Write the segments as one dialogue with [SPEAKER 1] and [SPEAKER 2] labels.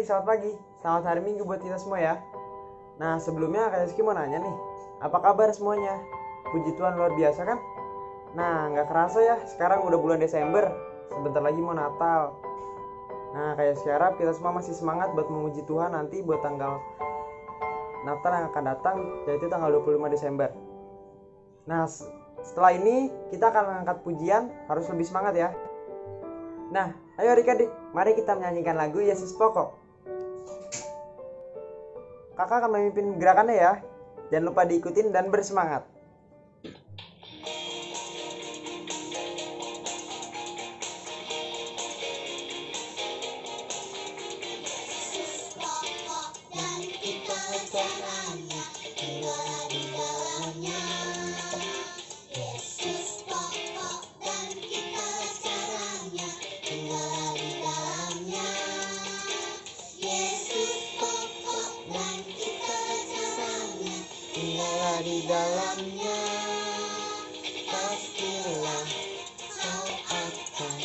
[SPEAKER 1] selamat pagi. Selamat hari Minggu buat kita semua ya. Nah, sebelumnya Kak Rizky mau nanya nih, apa kabar semuanya? Puji Tuhan luar biasa kan? Nah, nggak kerasa ya, sekarang udah bulan Desember. Sebentar lagi mau Natal. Nah, kayak sekarang kita semua masih semangat buat memuji Tuhan nanti buat tanggal Natal yang akan datang, yaitu tanggal 25 Desember. Nah, setelah ini kita akan mengangkat pujian, harus lebih semangat ya. Nah, ayo adik-adik, mari kita menyanyikan lagu Yesus Pokok. Kakak akan memimpin gerakannya ya. Jangan lupa diikutin dan bersemangat.
[SPEAKER 2] Di dalamnya pastilah kau akan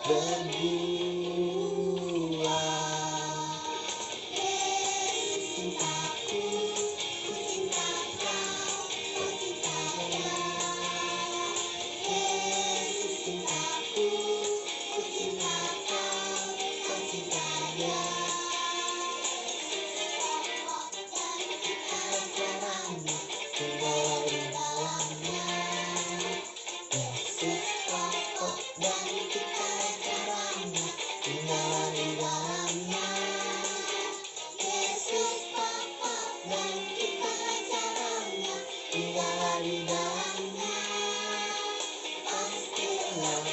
[SPEAKER 2] berbuah. Yesus cintaku, ku cinta kau, kau cinta dia. Yesus cintaku, ku cinta kau, kau cinta dia. Tinggal di dalamnya, Yesus pokok dan kita caranya. Tinggal di dalamnya, Yesus pokok dan kita caranya. Tinggal di dalamnya, pastilah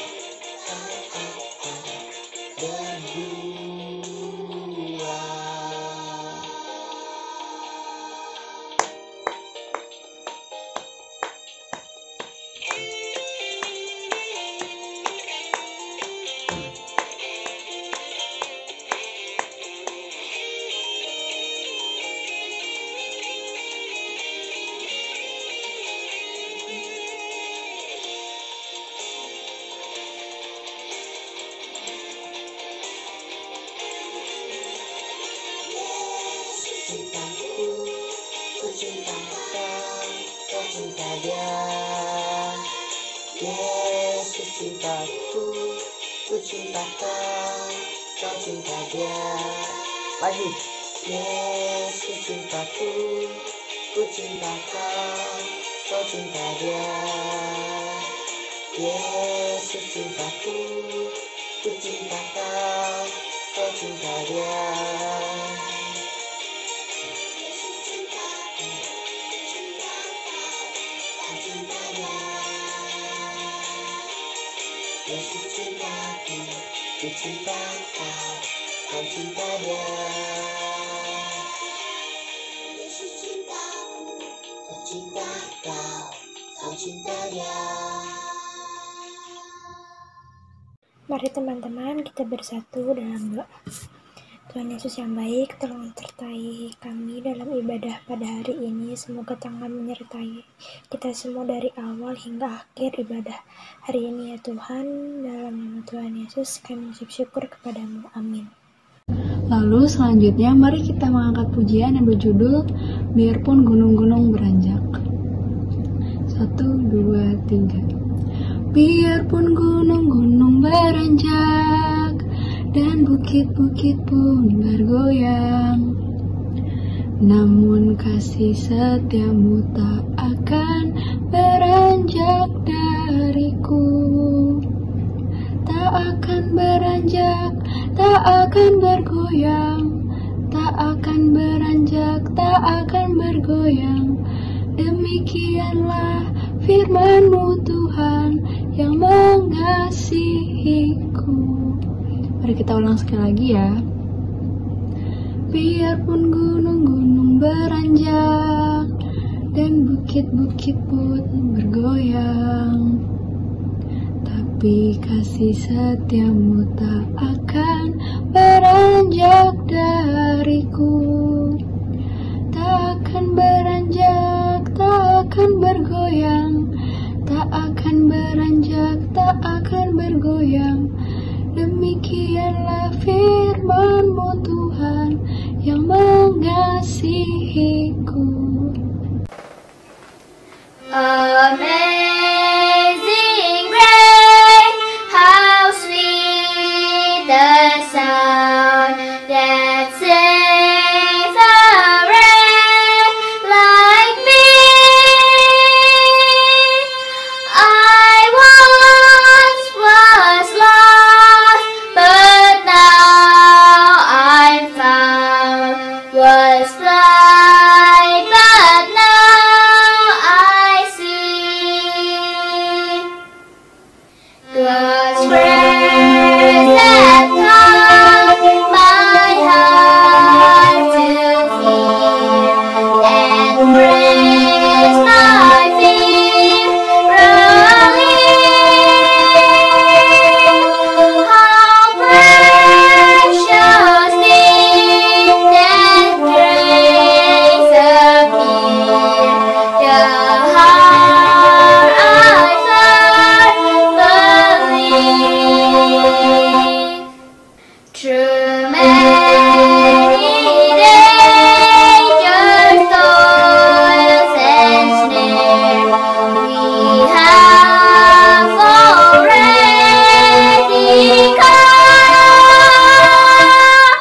[SPEAKER 2] kau akan berbuah. Cintaku, ku cinta kau, kau cinta dia. Yesus cintaku, ku cinta kau, kau cinta dia.
[SPEAKER 1] Lagi.
[SPEAKER 2] Yesus cintaku, ku cinta kau, kau cinta dia. Yesus cintaku, ku cinta kau, kau cinta dia. Yesus cintaku, ku cinta kau, kau cinta dia. Yesus cintaku, ku cinta kau, kau cinta dia.
[SPEAKER 3] Mari teman-teman kita bersatu dalam doa. Tuhan Yesus yang baik, tolong sertai kami dalam ibadah pada hari ini. Semoga tangan menyertai kita semua dari awal hingga akhir ibadah hari ini ya Tuhan. Dalam nama Tuhan Yesus kami mengucap syukur kepadamu. Amin.
[SPEAKER 4] Lalu selanjutnya mari kita mengangkat pujian yang berjudul Biarpun Gunung-gunung Beranjak. 1, 2, 3. Biarpun gunung-gunung beranjak dan bukit-bukit pun bergoyang, namun kasih setiamu tak akan beranjak dariku. Tak akan beranjak, tak akan bergoyang, tak akan beranjak, tak akan bergoyang. Demikianlah firman-Mu Tuhan yang mengasihiku. Mari kita ulang sekali lagi ya. Biarpun gunung-gunung beranjak dan bukit-bukit pun bergoyang, tapi kasih setiamu tak akan beranjak dariku. Tak akan beranjak, tak akan bergoyang, tak akan beranjak, tak akan bergoyang. Demikianlah firman-Mu Tuhan Tuhan yang mengasihiku.
[SPEAKER 5] Amazing grace, how sweet the sound that saved a wretch like me. I once was lost, but now I'm found. Was blind, but now I see. God's grace that taught my heart to fear and raised my fear relief. How precious did that grace appear, the heart I first believed. Through many dangers, toils, and snares, we have already come.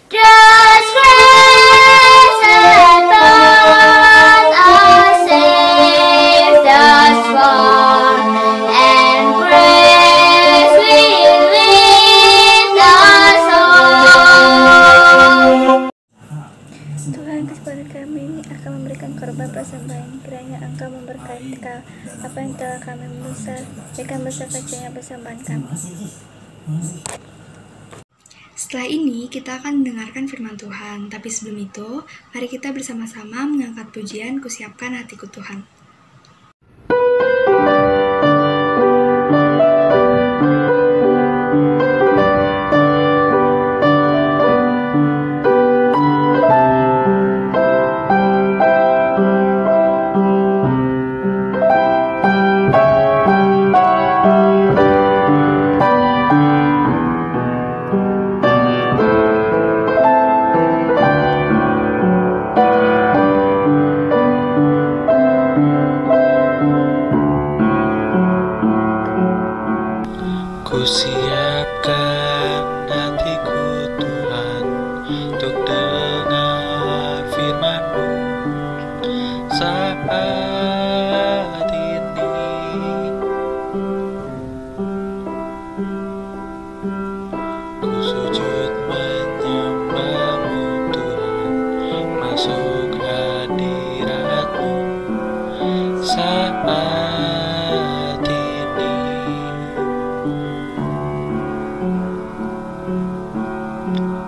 [SPEAKER 5] Just grace and brought us safe thus far, and grace will lead us on.
[SPEAKER 6] Tuhan, kesempatan kami ini akan memberikan korban persembahan. Kiranya Engkau memberkati apa yang telah kami besar, jadikan besar kecilnya persembahan kami.
[SPEAKER 7] Setelah ini kita akan mendengarkan firman Tuhan, tapi sebelum itu, mari kita bersama-sama mengangkat pujian Kusiapkan Hatiku Tuhan.
[SPEAKER 8] Kusiapkan hatiku Tuhan untuk dengar firman-Mu saat ini. Ku sujud menyembah-Mu Tuhan, masuk hadirat-Mu saat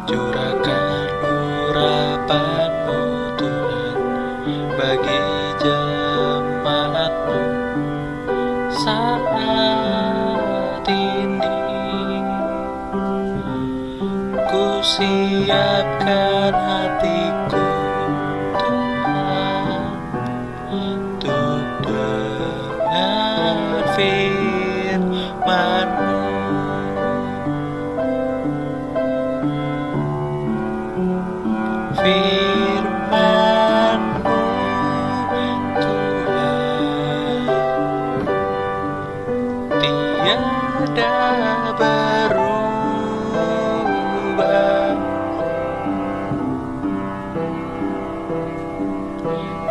[SPEAKER 8] curahkan urapan-Mu Tuhan bagi jemaat-Mu saat ini. Ku siapkan hatiku Tuhan untuk dengar firman-Mu. Firman-Mu Tuhan tiada berubah,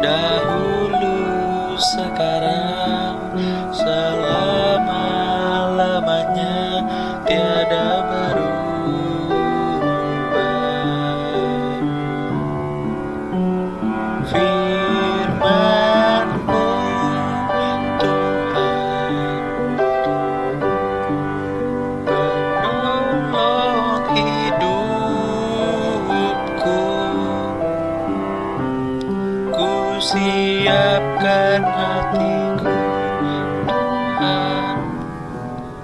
[SPEAKER 8] dahulu, sekarang, selama-lamanya tiada berubah. Firman-Mu Tuhan penolong hidupku. Ku siapkan hatiku Tuhan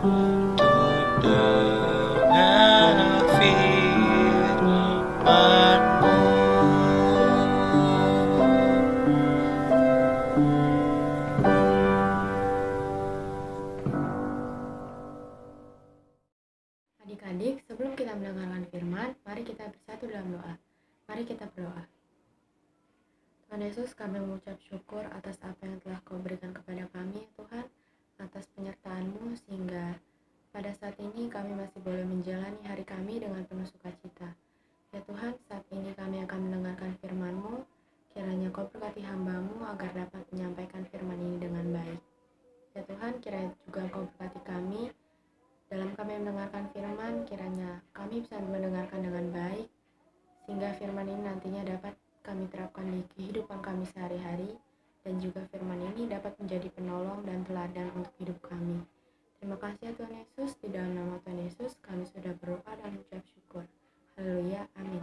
[SPEAKER 8] untuk dengar firman-Mu.
[SPEAKER 9] Adik-adik, sebelum kita mendengarkan firman, mari kita bersatu dalam doa. Tuhan Yesus, kami mengucap syukur atas apa yang telah Kau berikan kepada kami, Tuhan, atas penyertaan-Mu, sehingga pada saat ini kami masih boleh menjalani hari kami dengan penuh sukacita. Ya Tuhan, saat ini kami akan mendengarkan firman-Mu, kiranya Kau berkati hamba-Mu agar dapat menyampaikan firman ini dengan baik. Ya Tuhan, kiranya juga Kau berkati kami dalam kami mendengarkan firman, kiranya kami bisa mendengarkan dengan baik, sehingga firman ini nantinya dapat kami terapkan di kehidupan kami sehari-hari, dan juga firman ini dapat menjadi penolong dan teladan untuk hidup kami. Terima kasih ya Tuhan Yesus, di dalam nama Tuhan Yesus kami sudah berdoa dan mengucap syukur. Haleluya, amin.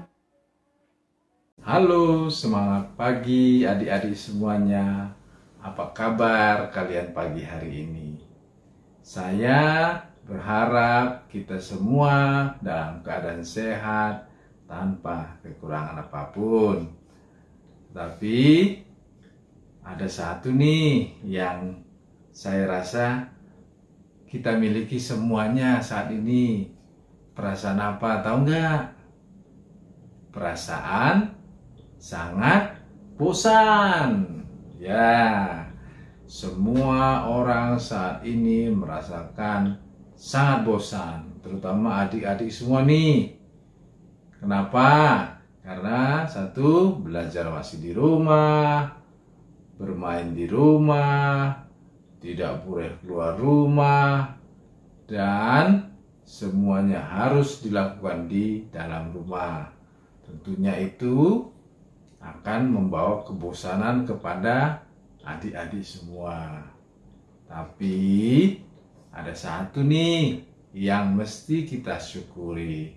[SPEAKER 10] Halo, semangat pagi adik-adik semuanya. Apa kabar kalian pagi hari ini? Saya berharap kita semua dalam keadaan sehat tanpa kekurangan apapun. Tapi ada satu nih yang saya rasa kita miliki semuanya saat ini. Perasaan apa? Tahu nggak? Perasaan sangat bosan. Ya, semua orang saat ini merasakan sangat bosan, terutama adik-adik semua nih. Kenapa? Karena satu, belajar masih di rumah, bermain di rumah, tidak boleh keluar rumah, dan semuanya harus dilakukan di dalam rumah. Tentunya itu akan membawa kebosanan kepada adik-adik semua. Tapi ada satu nih yang mesti kita syukuri.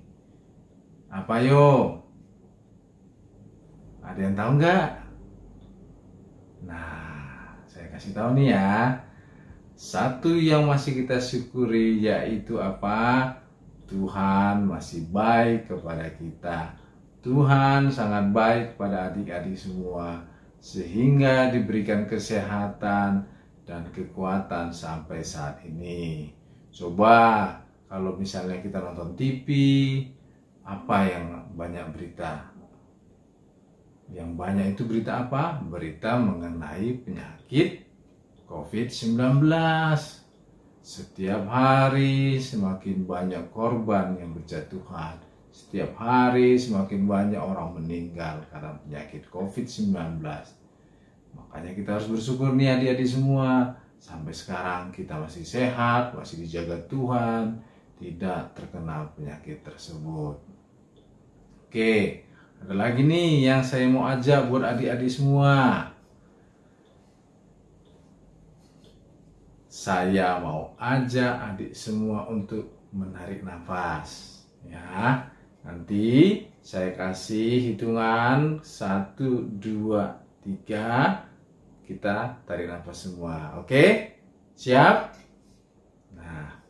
[SPEAKER 10] Apa yo? Ada yang tahu nggak? Nah, saya kasih tahu nih ya. Satu yang masih kita syukuri yaitu apa? Tuhan masih baik kepada kita. Tuhan sangat baik pada adik-adik semua, sehingga diberikan kesehatan dan kekuatan sampai saat ini. Coba kalau misalnya kita nonton TV, apa yang banyak berita? Yang banyak itu berita apa? Berita mengenai penyakit COVID-19. Setiap hari semakin banyak korban yang berjatuhan. Setiap hari semakin banyak orang meninggal karena penyakit COVID-19. Makanya kita harus bersyukur nih adik-adik semua. Sampai sekarang kita masih sehat, masih dijaga Tuhan, tidak terkena penyakit tersebut. Oke, ada lagi nih yang saya mau ajak buat adik-adik semua. Saya mau ajak adik semua untuk menarik nafas. Ya, nanti saya kasih hitungan 1, 2, 3. Kita tarik nafas semua. Oke? Siap? Nah,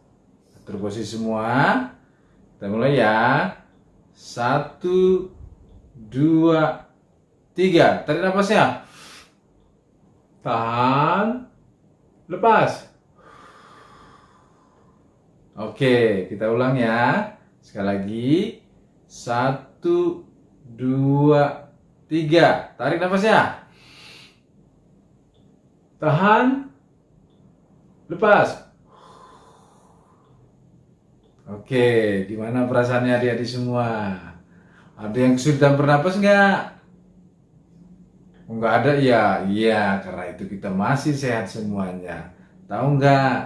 [SPEAKER 10] atur posisi semua. Kita mulai ya. 1, 2, 3. Tarik nafasnya. Tahan. Lepas. Oke, kita ulang ya. Sekali lagi. 1, 2, 3. Tarik nafasnya. Tahan. Lepas. Oke, gimana perasaannya adik-adik semua? Ada yang kesulitan bernapas nggak? Nggak ada ya? Iya, karena itu kita masih sehat semuanya. Tahu nggak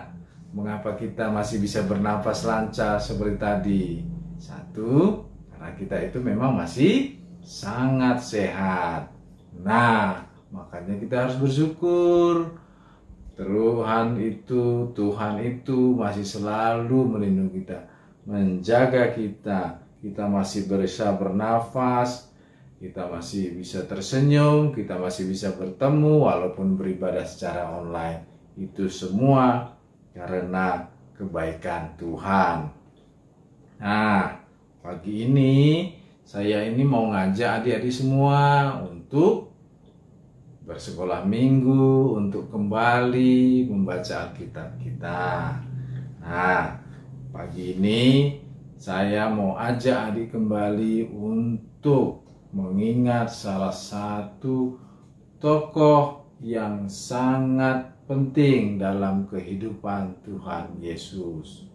[SPEAKER 10] mengapa kita masih bisa bernapas lancar seperti tadi? Satu, karena kita itu memang masih sangat sehat. Nah, makanya kita harus bersyukur. Tuhan itu masih selalu melindungi kita, menjaga kita. Kita masih bisa bernafas, kita masih bisa tersenyum, kita masih bisa bertemu walaupun beribadah secara online. Itu semua karena kebaikan Tuhan. Nah, pagi ini saya mau ngajak adik-adik semua untuk bersekolah minggu, untuk kembali membaca Alkitab kita. Nah, pagi ini saya mau ajak adik kembali untuk mengingat salah satu tokoh yang sangat penting dalam kehidupan Tuhan Yesus.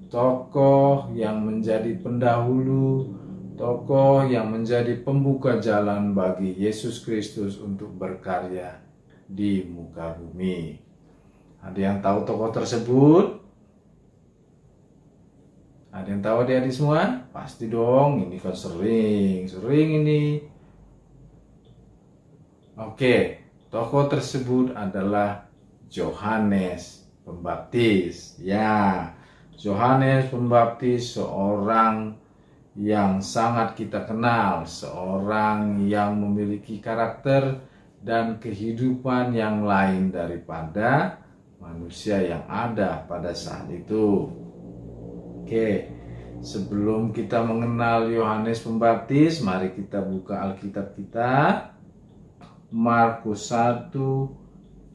[SPEAKER 10] Tokoh yang menjadi pendahulu, tokoh yang menjadi pembuka jalan bagi Yesus Kristus untuk berkarya di muka bumi. Ada yang tahu tokoh tersebut? Ada yang tahu adik-adik semua? Pasti dong, ini kan sering ini. Oke, tokoh tersebut adalah Yohanes Pembaptis. Ya, Yohanes Pembaptis seorang yang sangat kita kenal, seorang yang memiliki karakter dan kehidupan yang lain daripada manusia yang ada pada saat itu. Oke, sebelum kita mengenal Yohanes Pembaptis, mari kita buka Alkitab kita. Markus 1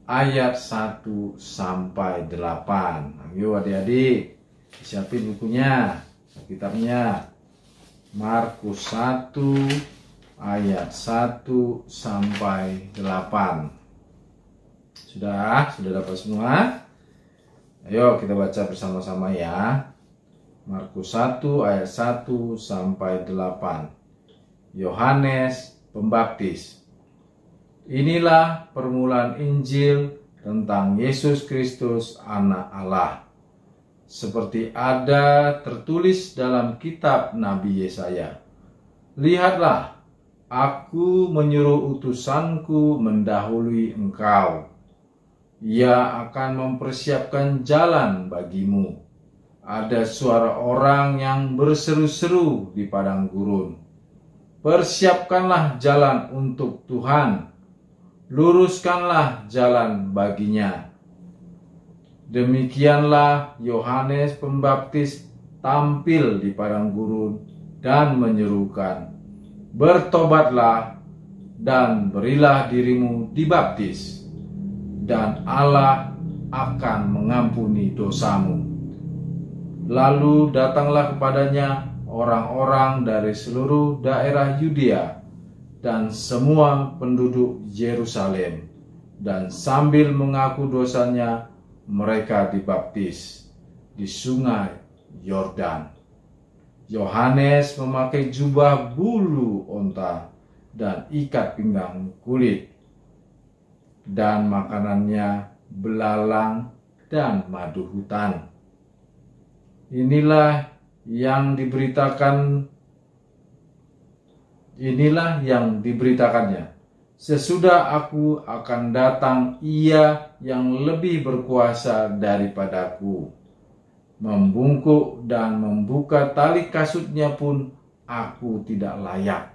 [SPEAKER 10] ayat 1 sampai 8. Ayo adik-adik, siapin bukunya, Alkitabnya. Markus 1 ayat 1 sampai 8. Sudah dapat semua? Ayo kita baca bersama-sama ya. Markus 1 ayat 1 sampai 8. Yohanes Pembaptis. Inilah permulaan Injil tentang Yesus Kristus Anak Allah. Seperti ada tertulis dalam kitab Nabi Yesaya. Lihatlah, aku menyuruh utusanku mendahului engkau. Ia akan mempersiapkan jalan bagimu. Ada suara orang yang berseru-seru di padang gurun. Persiapkanlah jalan untuk Tuhan. Luruskanlah jalan baginya. Demikianlah Yohanes Pembaptis tampil di padang gurun dan menyerukan, bertobatlah dan berilah dirimu dibaptis, dan Allah akan mengampuni dosamu. Lalu datanglah kepadanya orang-orang dari seluruh daerah Yudea dan semua penduduk Yerusalem, dan sambil mengaku dosanya, mereka dibaptis di sungai Yordan. Yohanes memakai jubah bulu onta dan ikat pinggang kulit, dan makanannya belalang dan madu hutan. Inilah yang diberitakannya. Sesudah aku akan datang Ia yang lebih berkuasa daripadaku. Membungkuk dan membuka tali kasutnya pun aku tidak layak.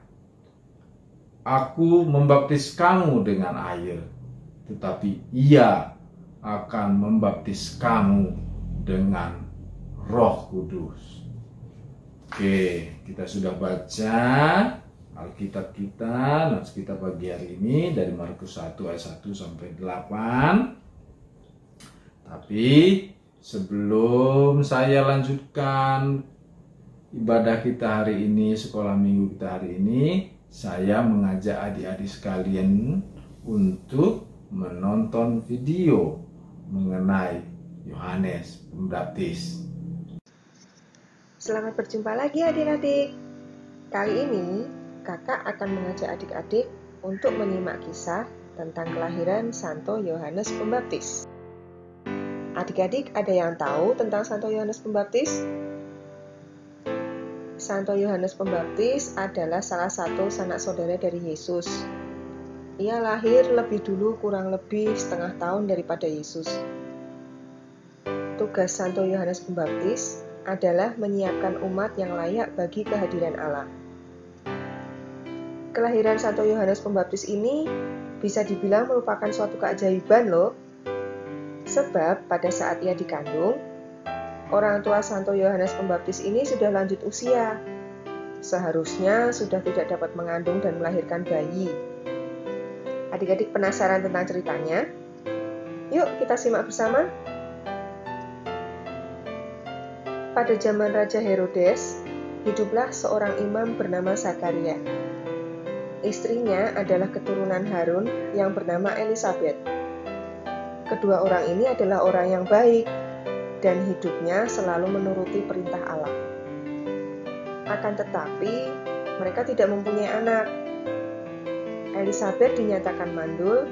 [SPEAKER 10] Aku membaptis kamu dengan air, tetapi Ia akan membaptis kamu dengan Roh Kudus. Oke, kita sudah baca Alkitab kita, notes kita pagi hari ini dari Markus 1 ayat 1 sampai 8. Tapi sebelum saya lanjutkan ibadah kita hari ini, sekolah minggu kita hari ini, saya mengajak adik-adik sekalian untuk menonton video mengenai Yohanes Pembaptis.
[SPEAKER 11] Selamat berjumpa lagi adik-adik. Kali ini kakak akan mengajak adik-adik untuk menyimak kisah tentang kelahiran Santo Yohanes Pembaptis. Adik-adik ada yang tahu tentang Santo Yohanes Pembaptis? Santo Yohanes Pembaptis adalah salah satu sanak saudara dari Yesus. Ia lahir lebih dulu kurang lebih setengah tahun daripada Yesus. Tugas Santo Yohanes Pembaptis adalah menyiapkan umat yang layak bagi kehadiran Allah. Kelahiran Santo Yohanes Pembaptis ini bisa dibilang merupakan suatu keajaiban loh. Sebab pada saat ia dikandung, orang tua Santo Yohanes Pembaptis ini sudah lanjut usia. Seharusnya sudah tidak dapat mengandung dan melahirkan bayi. Adik-adik penasaran tentang ceritanya? Yuk kita simak bersama. Pada zaman Raja Herodes, hiduplah seorang imam bernama Zakaria. Istrinya adalah keturunan Harun yang bernama Elisabet. Kedua orang ini adalah orang yang baik dan hidupnya selalu menuruti perintah Allah. Akan tetapi, mereka tidak mempunyai anak. Elisabet dinyatakan mandul,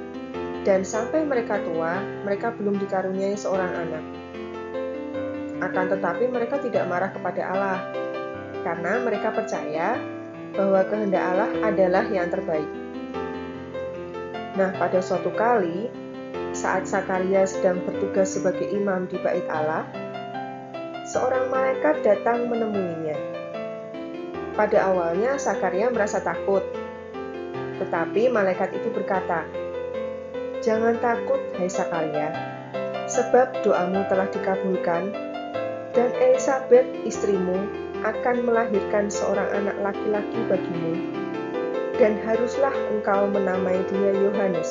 [SPEAKER 11] dan sampai mereka tua, mereka belum dikaruniai seorang anak. Akan tetapi mereka tidak marah kepada Allah, karena mereka percaya bahwa kehendak Allah adalah yang terbaik. Nah, pada suatu kali, saat Zakaria sedang bertugas sebagai imam di bait Allah, seorang malaikat datang menemuinya. Pada awalnya Zakaria merasa takut, tetapi malaikat itu berkata, "Jangan takut, hai Zakaria, sebab doamu telah dikabulkan, dan Elisabet istrimu akan melahirkan seorang anak laki-laki bagimu, dan haruslah engkau menamai dia Yohanes.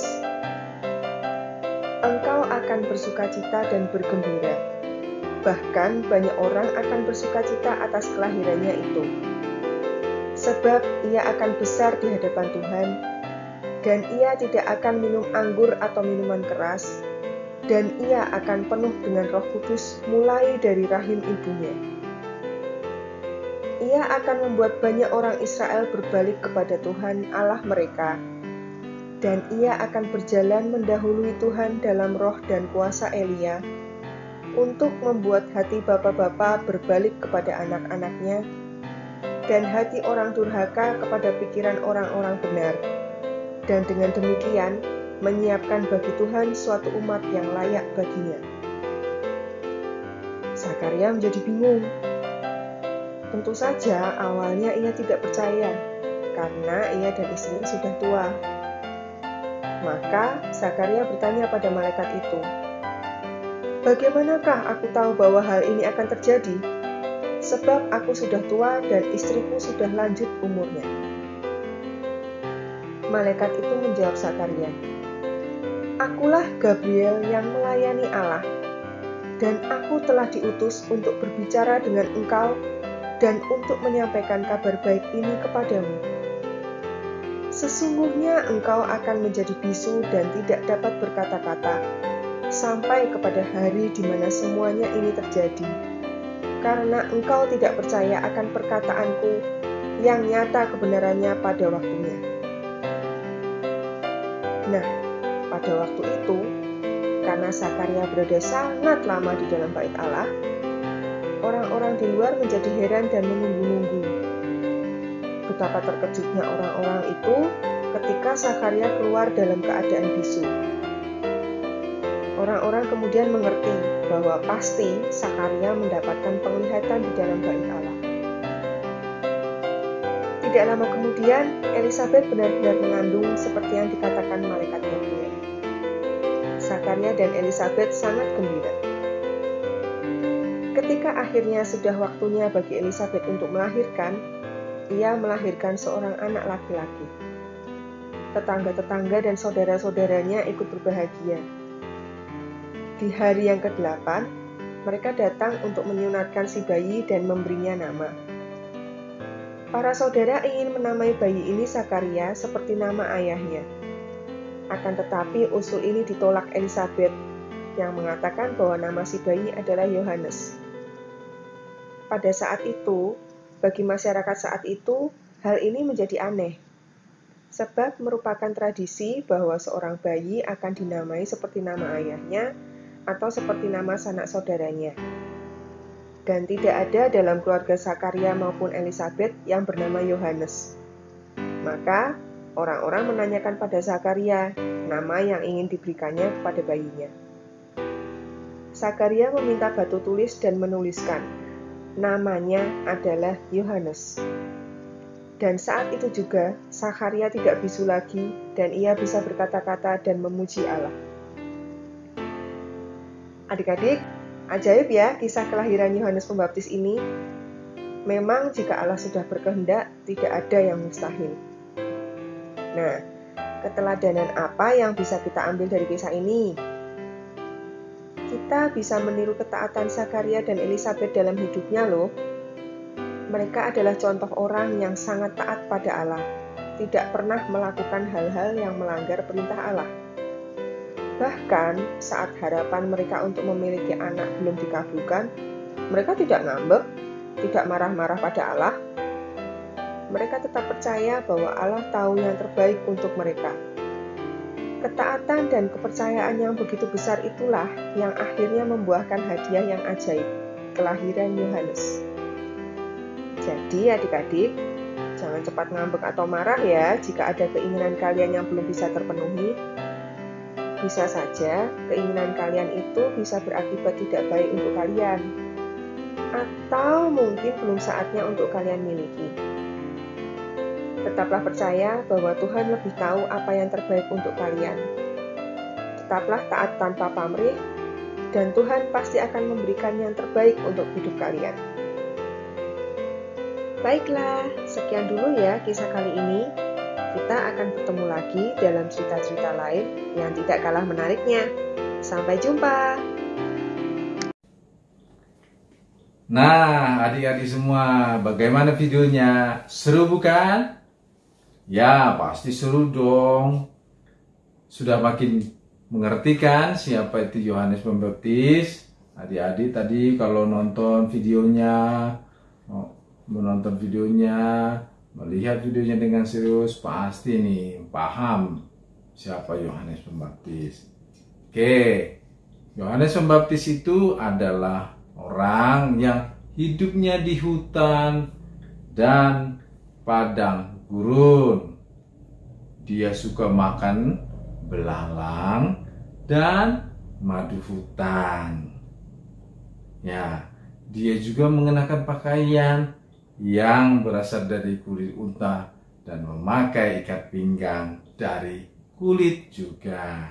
[SPEAKER 11] Engkau akan bersukacita dan bergembira, bahkan banyak orang akan bersukacita atas kelahirannya itu. Sebab ia akan besar di hadapan Tuhan, dan ia tidak akan minum anggur atau minuman keras, dan ia akan penuh dengan Roh Kudus mulai dari rahim ibunya. Ia akan membuat banyak orang Israel berbalik kepada Tuhan Allah mereka, dan ia akan berjalan mendahului Tuhan dalam roh dan kuasa Elia, untuk membuat hati bapa-bapa berbalik kepada anak-anaknya, dan hati orang durhaka kepada pikiran orang-orang benar, dan dengan demikian menyiapkan bagi Tuhan suatu umat yang layak baginya." Zakaria menjadi bingung. Tentu saja awalnya ia tidak percaya, karena ia dan istrinya sudah tua. Maka Zakaria bertanya pada malaikat itu, "Bagaimanakah aku tahu bahwa hal ini akan terjadi? Sebab aku sudah tua dan istriku sudah lanjut umurnya." Malaikat itu menjawab Zakaria, "Akulah Gabriel yang melayani Allah, dan aku telah diutus untuk berbicara dengan engkau dan untuk menyampaikan kabar baik ini kepadamu. Sesungguhnya engkau akan menjadi bisu dan tidak dapat berkata-kata, sampai kepada hari di mana semuanya ini terjadi, karena engkau tidak percaya akan perkataanku yang nyata kebenarannya pada waktunya." Nah, pada waktu itu, karena Zakaria berada sangat lama di dalam bait Allah, orang-orang di luar menjadi heran dan menunggu-nunggu. Betapa terkejutnya orang-orang itu ketika Zakaria keluar dalam keadaan bisu. Orang-orang kemudian mengerti bahwa pasti Zakaria mendapatkan penglihatan di dalam bait Allah. Tidak lama kemudian, Elisabet benar-benar mengandung seperti yang dikatakan malaikat Gabriel. Zakaria dan Elisabet sangat gembira. Ketika akhirnya sudah waktunya bagi Elisabet untuk melahirkan, ia melahirkan seorang anak laki-laki. Tetangga-tetangga dan saudara-saudaranya ikut berbahagia. Di hari yang ke-8, mereka datang untuk menyunatkan si bayi dan memberinya nama. Para saudara ingin menamai bayi ini Zakaria seperti nama ayahnya. Akan tetapi usul ini ditolak Elisabet, yang mengatakan bahwa nama si bayi adalah Yohanes. Pada saat itu, bagi masyarakat saat itu, hal ini menjadi aneh, sebab merupakan tradisi bahwa seorang bayi akan dinamai seperti nama ayahnya atau seperti nama sanak saudaranya. Dan tidak ada dalam keluarga Zakaria maupun Elisabet yang bernama Yohanes. Maka, orang-orang menanyakan pada Zakaria nama yang ingin diberikannya kepada bayinya. Zakaria meminta batu tulis dan menuliskan, namanya adalah Yohanes. Dan saat itu juga, Zakaria tidak bisu lagi dan ia bisa berkata-kata dan memuji Allah. Adik-adik, ajaib ya kisah kelahiran Yohanes Pembaptis ini. Memang jika Allah sudah berkehendak, tidak ada yang mustahil. Nah, keteladanan apa yang bisa kita ambil dari kisah ini? Kita bisa meniru ketaatan Zakaria dan Elisabet dalam hidupnya loh. Mereka adalah contoh orang yang sangat taat pada Allah. tidak pernah melakukan hal-hal yang melanggar perintah Allah. Bahkan saat harapan mereka untuk memiliki anak belum dikabulkan, mereka tidak ngambek, tidak marah-marah pada Allah. Mereka tetap percaya bahwa Allah tahu yang terbaik untuk mereka. Ketaatan dan kepercayaan yang begitu besar itulah yang akhirnya membuahkan hadiah yang ajaib, kelahiran Yohanes. Jadi adik-adik, jangan cepat ngambek atau marah ya jika ada keinginan kalian yang belum bisa terpenuhi. Bisa saja keinginan kalian itu bisa berakibat tidak baik untuk kalian, atau mungkin belum saatnya untuk kalian miliki. Tetaplah percaya bahwa Tuhan lebih tahu apa yang terbaik untuk kalian. Tetaplah taat tanpa pamrih, dan Tuhan pasti akan memberikan yang terbaik untuk hidup kalian. Baiklah, sekian dulu ya kisah kali ini. Kita akan bertemu lagi dalam cerita-cerita lain yang tidak kalah menariknya. Sampai jumpa!
[SPEAKER 10] Nah, adik-adik semua, bagaimana videonya? Seru bukan? Ya, pasti seru dong. Sudah makin mengerti kan siapa itu Yohanes Pembaptis? Adik-adik tadi kalau nonton videonya, melihat videonya dengan serius, pasti nih paham siapa Yohanes Pembaptis. Oke, Yohanes Pembaptis itu adalah orang yang hidupnya di hutan dan padang gurun. Dia suka makan belalang dan madu hutan. Ya, dia juga mengenakan pakaian yang berasal dari kulit unta dan memakai ikat pinggang dari kulit juga.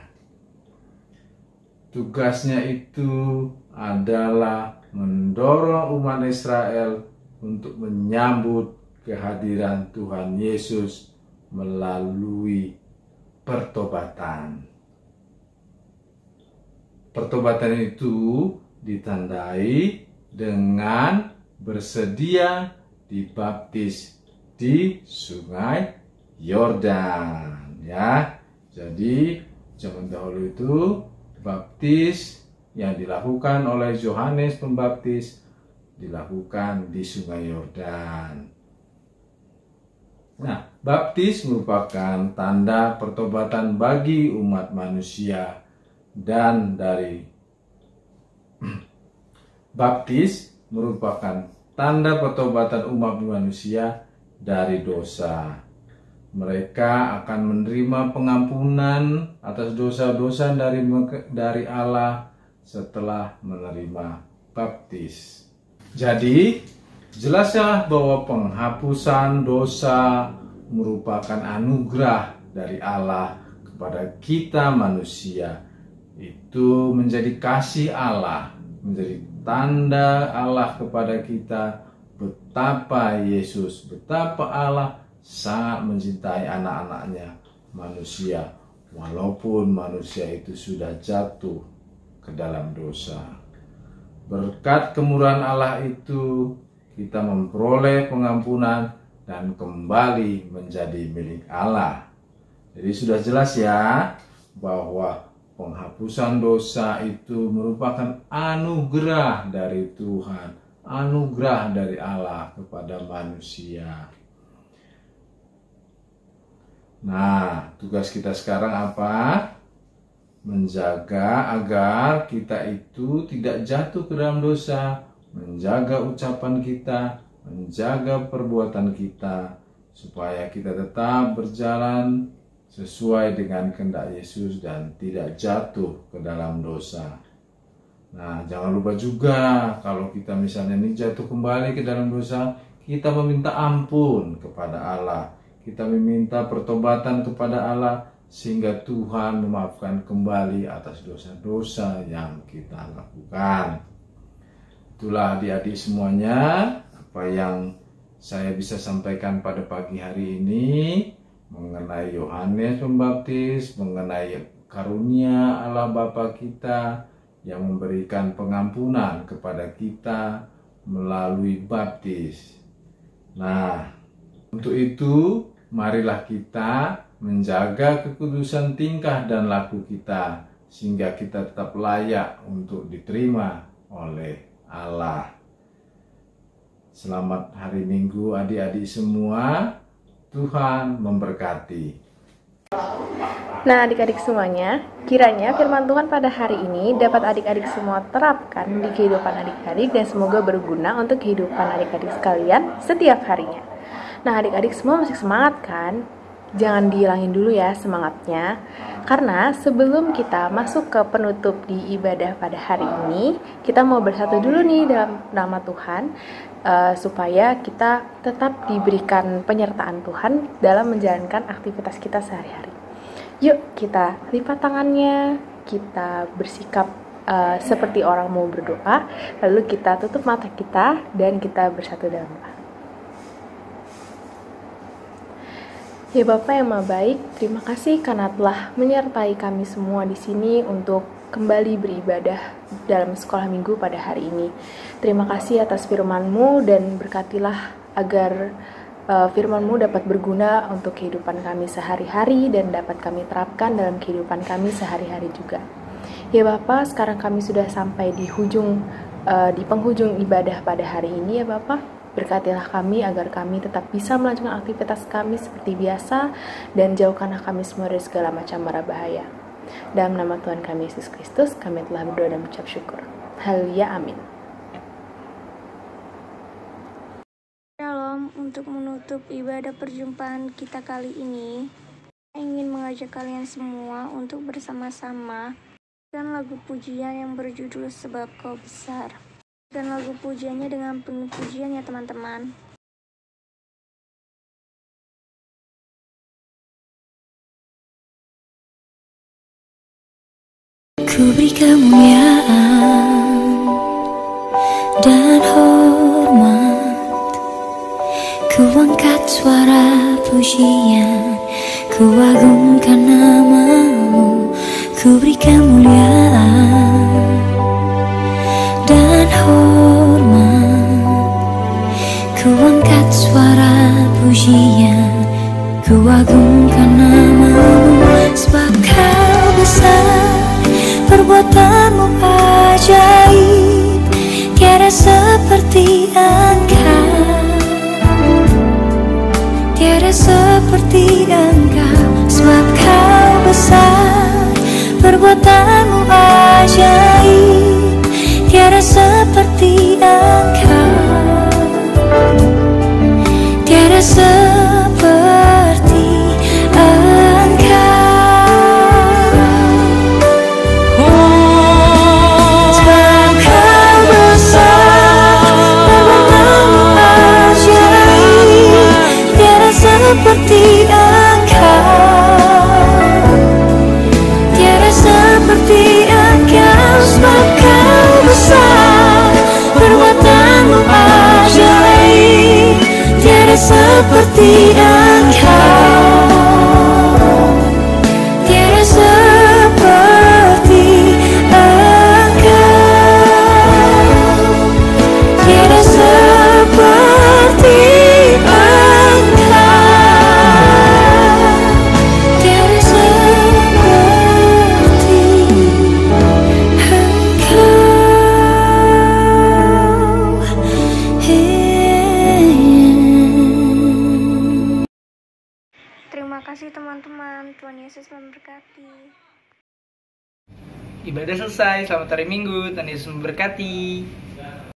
[SPEAKER 10] Tugasnya itu adalah mendorong umat Israel untuk menyambut kehadiran Tuhan Yesus melalui pertobatan. Pertobatan itu ditandai dengan bersedia dibaptis di Sungai Yordan, ya. Jadi zaman dahulu itu baptis yang dilakukan oleh Yohanes Pembaptis dilakukan di Sungai Yordan. Nah, baptis merupakan tanda pertobatan bagi umat manusia, dan dari baptis merupakan tanda pertobatan umat manusia dari dosa. Mereka akan menerima pengampunan atas dosa-dosa dari Allah setelah menerima baptis. Jadi, jelasnya bahwa penghapusan dosa merupakan anugerah dari Allah kepada kita manusia. Itu menjadi kasih Allah, menjadi tanda Allah kepada kita, betapa Allah sangat mencintai anak-anaknya manusia, walaupun manusia itu sudah jatuh ke dalam dosa. Berkat kemurahan Allah itu, kita memperoleh pengampunan dan kembali menjadi milik Allah. Jadi sudah jelas ya bahwa penghapusan dosa itu merupakan anugerah dari Tuhan, anugerah dari Allah kepada manusia. Nah, tugas kita sekarang apa? Menjaga agar kita itu tidak jatuh ke dalam dosa, menjaga ucapan kita, menjaga perbuatan kita, supaya kita tetap berjalan sesuai dengan kehendak Yesus dan tidak jatuh ke dalam dosa. Nah, jangan lupa juga kalau kita misalnya ini jatuh kembali ke dalam dosa, kita meminta ampun kepada Allah. Kita meminta pertobatan kepada Allah sehingga Tuhan memaafkan kembali atas dosa-dosa yang kita lakukan. Itulah adik-adik semuanya apa yang saya bisa sampaikan pada pagi hari ini mengenai Yohanes Pembaptis, mengenai karunia Allah Bapa kita yang memberikan pengampunan kepada kita melalui baptis. Nah, untuk itu marilah kita menjaga kekudusan tingkah dan laku kita, sehingga kita tetap layak untuk diterima oleh Allah. Selamat hari Minggu adik-adik semua. Tuhan memberkati.
[SPEAKER 12] Nah, adik-adik semuanya, kiranya firman Tuhan pada hari ini dapat adik-adik semua terapkan di kehidupan adik-adik dan semoga berguna untuk kehidupan adik-adik sekalian setiap harinya. Nah, adik-adik semua masih semangat kan? Jangan dihilangin dulu ya semangatnya, karena sebelum kita masuk ke penutup di ibadah pada hari ini, kita mau bersatu dulu nih dalam nama Tuhan, supaya kita tetap diberikan penyertaan Tuhan dalam menjalankan aktivitas kita sehari-hari. Yuk kita lipat tangannya, kita bersikap seperti orang mau berdoa, lalu kita tutup mata kita dan kita bersatu dalam doa. Ya Bapa yang Maha Baik, terima kasih karena telah menyertai kami semua di sini untuk kembali beribadah dalam sekolah minggu pada hari ini. Terima kasih atas firman-Mu dan berkatilah agar firman-Mu dapat berguna untuk kehidupan kami sehari-hari dan dapat kami terapkan dalam kehidupan kami sehari-hari juga. Ya Bapa, sekarang kami sudah sampai di penghujung ibadah pada hari ini ya Bapa. Berkatilah kami agar kami tetap bisa melanjutkan aktivitas kami seperti biasa dan jauhkanlah kami semua dari segala macam mara bahaya. Dalam nama Tuhan kami Yesus Kristus, kami telah berdoa dan mengucap syukur. Haleluya, amin.
[SPEAKER 6] Shalom, untuk menutup ibadah perjumpaan kita kali ini, saya ingin mengajak kalian semua untuk bersama-sama dan lagu pujian yang berjudul Sebab Kau Besar. Dan lagu pujiannya dengan penuh pujian ya teman-teman.
[SPEAKER 13] Ku beri kemuliaan dan hormat, ku angkat suara pujian, ku agungkan nama-Mu. Ku beri kemuliaan dan hormat, ku angkat suara pujian, ku agungkan nama-Mu. Sebab Kau besar, perbuatan-Mu ajaib, tiada seperti Engkau, tiada seperti Engkau. Sebab Kau besar, perbuatan-Mu ajaib, tiada seperti Engkau, tiada seperti Engkau. Sebab Kau besar, perbuatan-Mu ajaib, tiada seperti Engkau, tiada seperti Engkau. Sebab Kau besar, perbuatan-Mu ajaib, tiada seperti Engkau, tiada seperti Engkau, tiada seperti Engkau, tiada seperti
[SPEAKER 6] Terima kasih teman-teman, Tuhan Yesus memberkati.
[SPEAKER 14] Ibadah selesai, selamat hari Minggu, Tuhan Yesus memberkati.